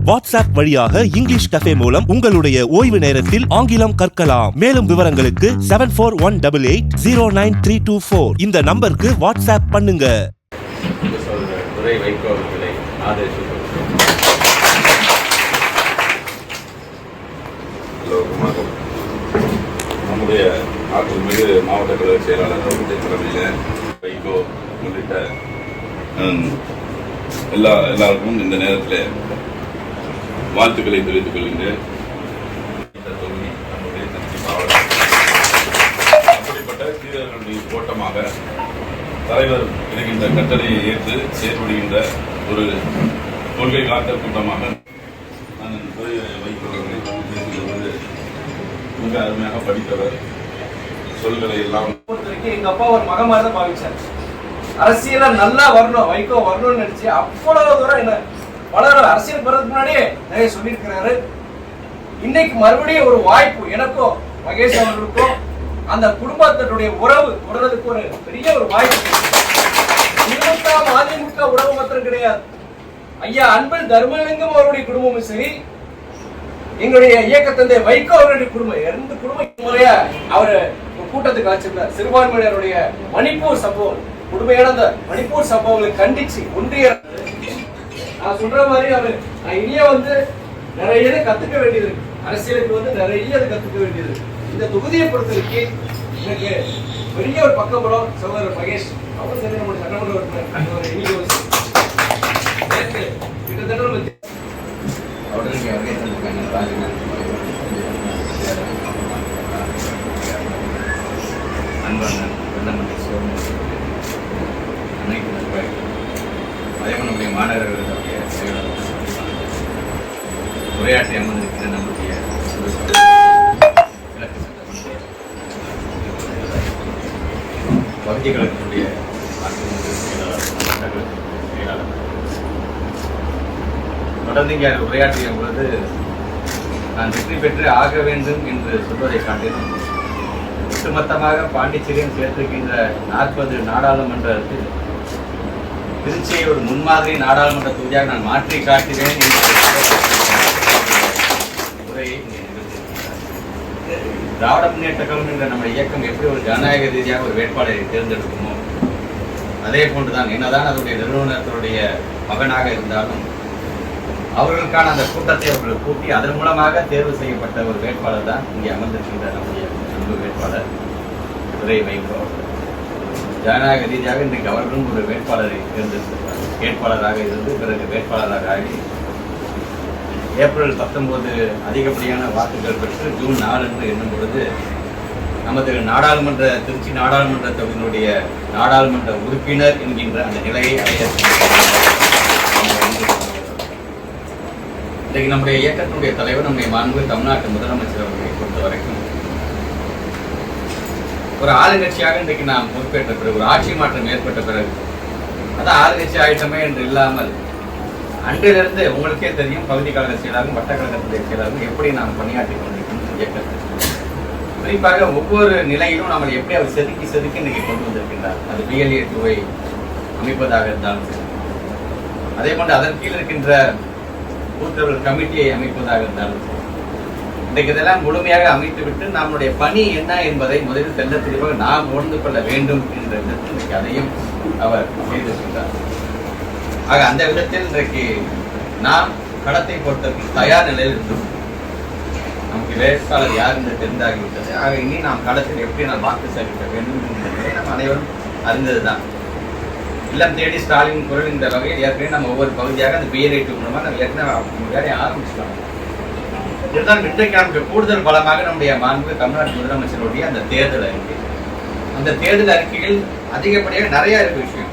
WhatsApp வழியாக English cafe மூலம் உங்களுடைய ஓய்வு நேரத்தில் ஆங்கிலம் கற்கலாம். மேலும் விவரங்களுக்கு 7418809324 இந்த நம்பருக்கு வாட்ஸ்அப் பண்ணுங்க. நம்முடைய ஆற்றல்மிகு மாவட்ட கழக செயலாளர் அவருடைய தலைமையில் வைகோ உள்ளிட்ட எல்லாருக்கும் இந்த நேரத்தில் வாழ்த்துக்களை தெரிவித்துக் கொள்கின்றேன். அப்படிப்பட்ட சீரர்களுடைய கோட்டமாக தலைவர் இருக்கின்ற கட்டளையை ஏற்று செயல்படுகின்ற ஒரு கொள்கை காட்ட கூட்டமாக நான் வைகோவர்களை மிக அருமையாக படித்தவர். சொல்களை எல்லாம் எங்க அப்பா ஒரு மகன் மாதிரி தான் பாவிச்சார். அரசியல நல்லா வரணும், வைகோ வரணும்னு நினைச்சு அவ்வளவு தூரம் என்ன வளர அரசியல் வர்றதுக்கு முன்னாடியே நிறைய சொல்லியிருக்கிறாரு. இன்னைக்கு மறுபடியும் ஒரு வாய்ப்பு எனக்கும் மகேஷ் அவர்களுக்கும் அந்த குடும்பத்தினுடைய உறவு தொடர்றதுக்கு ஒரு பெரிய ஒரு வாய்ப்பு. அதிமுக உறவு மாத்திரம் கிடையாது, ஐயா அன்பில் தர்மலிங்கம் அவருடைய குடும்பமும் சரி, எங்களுடைய இயக்கத்தந்தை வைகோ அவருடைய குடும்பம், 2 குடும்பம் முறையா அவரு கூட்டத்துக்கு அழைச்சிருந்தார். சிறுபான்மையினருடைய மணிப்பூர் சம்பவம், கொடுமையான அந்த மணிப்பூர் சம்பவங்களை கண்டிச்சு ஒன்றிய நான் சொல்ற மாதிரி அவரு இனிய நிறைய கத்துக்க வேண்டியது இருக்கு. அரசியலுக்கு நிறைய கத்துக்க வேண்டியது இருக்கு. இந்த தொகுதியை பொறுத்தவரைக்கு எனக்கு பெரிய ஒரு பக்கபலம் சகோதரர் மகேஷ் அவர் சரி நம்முடைய சட்டமன்ற உறுப்பினர் கிட்டத்தட்ட நம்முடைய மாநகரங்களுடைய உரையாற்றி அமர்ந்திருக்கிற நம்முடைய பகுதி கழகத்தினுடைய தொடர்ந்து இங்கே உரையாற்றிய பொழுது நான் வெற்றி பெற்று ஆக வேண்டும் என்று சொல்வதை காட்டிலும் ஒட்டுமொத்தமாக பாண்டிச்சேரியும் சேர்த்திருக்கின்ற 40 நாடாளுமன்றத்தில் திருச்சியை ஒரு முன்மாதிரி நாடாளுமன்ற தொகுதியாக நான் மாற்றி காட்டுவேன் என்ற உரையை திராவிட முன்னேற்ற கழகம் என்ற நம்ம இயக்கம் எப்படி ஒரு ஜனநாயக ரீதியாக ஒரு வேட்பாளரை தேர்ந்தெடுக்குமோ அதே போன்றுதான் என்னதான் அதனுடைய நிறுவனத்தினுடைய மகனாக இருந்தாலும் அவர்களுக்கான அந்த கூட்டத்தை அவர்கள் கூட்டி அதன் மூலமாக தேர்வு செய்யப்பட்ட ஒரு வேட்பாளர் தான் இங்கே அமர்ந்திருக்கின்ற நம்முடைய அன்பு வேட்பாளர் வைகோ. ஜனநாயக ரீதியாக இன்றைக்கு அவர்களும் ஒரு வேட்பாளரை தேர்ந்தெடுத்திருக்கிறார். வேட்பாளராக இருந்து பிறகு வேட்பாளராக ஆகி ஏப்ரல் 19 அதிகப்படியான வாக்குகள் பெற்று ஜூன் 4 என்று எண்ணும் பொழுது நமது நாடாளுமன்ற திருச்சி நாடாளுமன்ற தொகுதியினுடைய நாடாளுமன்ற உறுப்பினர் என்கின்ற அந்த நிலையை அடைய இன்றைக்கு நம்முடைய இயக்கத்தினுடைய தலைவர் நம்முடைய மாண்பு தமிழ்நாட்டு முதலமைச்சர் அவர்களை பொறுத்த வரைக்கும் ஒரு ஆளுங்கட்சியாக இன்றைக்கு நாம் பொறுப்பேற்ற பிறகு ஒரு ஆட்சி மாற்றம் ஏற்பட்ட பிறகு அதான் ஆளுங்கட்சி ஆயிட்டமே என்று இல்லாமல் அன்றிலிருந்து உங்களுக்கே தெரியும் பகுதி கழக செயலாளரும் வட்டக்கழகத்துடைய செயலாளரும் எப்படி நாம் பணியாற்றி கொண்டிருக்கணும் இயக்கத்தில் குறிப்பாக ஒவ்வொரு நிலையிலும் நம்மளை எப்படி அவர் செதுக்கி இன்றைக்கு கொண்டு வந்திருக்கின்றார். அது BLA 2 அமைப்பதாக இருந்தாலும் சரி, அதே போன்று அதன் கீழ் இருக்கின்ற கூட்டுறவு கமிட்டியை அமைப்பதாக இருந்தாலும் சரி, இன்றைக்கு இதெல்லாம் முழுமையாக அமைத்துவிட்டு நம்முடைய பணி என்ன என்பதை முதலில் தெல்ல தெளிவாக நாம் உணர்ந்து கொள்ள வேண்டும் என்ற விதத்தில் இன்றைக்கு அதையும் அவர் செய்திருக்கின்றார். ஆக அந்த விதத்தில் இன்றைக்கு நாம் களத்தை பொறுத்தவரைக்கும் தயார் நிலையில் இருந்தோம். நமக்கு வேட்பாளர் யார் என்று தெரிந்தாகிவிட்டது. ஆக இனி நாம் களத்தில் எப்படி நாம் வாக்கு சேகரிக்க வேண்டும் என்பதை நம்ம அனைவரும் அறிந்ததுதான். இல்லம் தேடி ஸ்டாலின் குரல் இந்த வகையில் ஏற்கனவே நம்ம ஒவ்வொரு பகுதியாக அந்த BLA 2 மூலமாக நம்ம ஏற்கனவே வேலையை ஆரம்பிச்சிட்டோம். இதுதான் இன்றைக்கு நமக்கு கூடுதல் பலமாக நம்முடைய மாண்பு தமிழ்நாட்டு முதலமைச்சருடைய அந்த தேர்தல் அறிக்கை. அந்த தேர்தல் அறிக்கையில் அதிகப்படியாக நிறைய இருக்கு விஷயம்.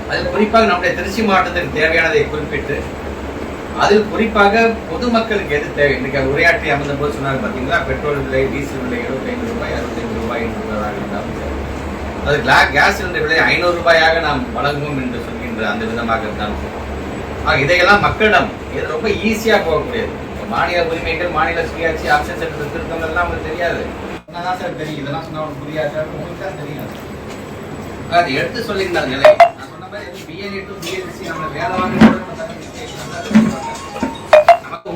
அதில் குறிப்பாக நம்முடைய திருச்சி மாவட்டத்திற்கு தேவையானதை குறிப்பிட்டு அதில் குறிப்பாக பொதுமக்களுக்கு எது தேவை இன்றைக்கு உரையாற்றி அமர்ந்த போது சொன்னாங்க பார்த்தீங்களா, பெட்ரோல் விலை டீசல் விலை 75 ரூபாய் 65 ரூபாய் என்பதாக இருந்தாலும் அது கேஸ் சிலிண்டர் விலை 500 ரூபாயாக நாம் வழங்குவோம் என்று சொல்கின்ற அந்த விதமாக இருந்தாலும் இதையெல்லாம் மக்களிடம் இது ரொம்ப ஈஸியாக போகக்கூடியது. மாநில உரிமைகள் மாநில சுயாட்சி ஆப்ஷன் சட்டத்தில் திருத்தங்கள் எல்லாம் உங்களுக்கு தெரியாது. என்னதான் சார் தெரியும், இதெல்லாம் சொன்னா புரியாது, உங்களுக்கு தான் தெரியும். அது எடுத்து சொல்லியிருந்தார் நிலை. நான் சொன்ன மாதிரி BLA 2 BLC நம்ம வேலை வாங்க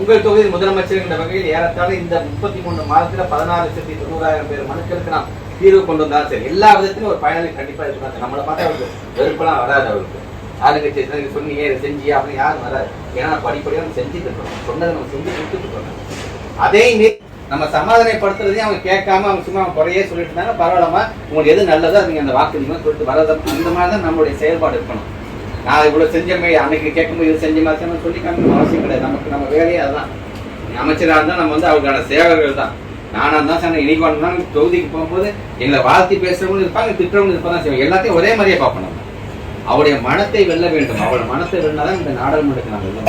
உங்கள் தொகுதி முதலமைச்சர் என்ற வகையில் ஏறத்தாழ இந்த 33 மாதத்துல 16,90,000 பேர் மனுக்களுக்கு நாம் தீர்வு கொண்டு வந்தாலும் சரி, எல்லா விதத்திலும் ஒரு பயனாளி கண்டிப்பா இருக்கிறாங்க. நம்மளை பார்த்தா அவருக்கு வெறுப்பெல்லாம் வராது. அவருக்கு ஆளுங்கட்சி சொன்னீங்க இதை செஞ்சியா அப்படின்னு யாரும் வராது. ஏன்னா படிப்படியாக நம்ம செஞ்சுட்டு இருக்கோம், சொன்னதை நம்ம செஞ்சு கொடுத்துட்டு இருக்கோம். அதே நம்ம சமாதானப்படுத்துறதையும் அவங்க கேட்காம அவங்க சும்மா அவங்க குறையே சொல்லிட்டு இருந்தாங்க. பரவாயில்லமா உங்களுக்கு எது நல்லதோ அதுங்க அந்த வாக்குறுதிகளும் சொல்லிட்டு வரது. அந்த மாதிரி தான் நம்மளுடைய செயல்பாடு இருக்கணும். நான் இவ்வளவு செஞ்சமே அன்னைக்கு கேட்கும்போது இது செஞ்ச மாதிரி சொல்லி காமிக்கணும் அவசியம் கிடையாது. நமக்கு நம்ம வேலையே அதுதான். அமைச்சராக இருந்தால் நம்ம அவருக்கான சேவகர்கள் தான். நானா தான் சார் இன்னைக்கு வரணும் தொகுதிக்கு போகும்போது எங்களை வாழ்த்தி பேசுறவங்களும் இருப்பாங்க, திட்டவங்களும் இருப்பாங்க செய்வாங்க. எல்லாத்தையும் ஒரே மாதிரியே பார்ப்போம். நம்ம அவருடைய மனத்தை வெல்ல வேண்டும். அவளோட மனத்தை வெல்லாதான் இந்த நாடாளுமன்றத்தை நாம் வெல்ல.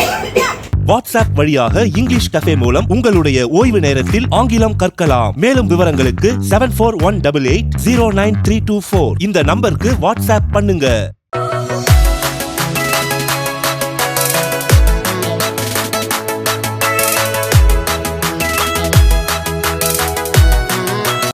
வாட்ஸ்அப் வழியாக இங்கிலீஷ் கஃபே மூலம் உங்களுடைய ஓய்வு நேரத்தில் ஆங்கிலம் கற்கலாம். மேலும் விவரங்களுக்கு 7418809324 இந்த நம்பருக்கு வாட்ஸ்அப் பண்ணுங்க.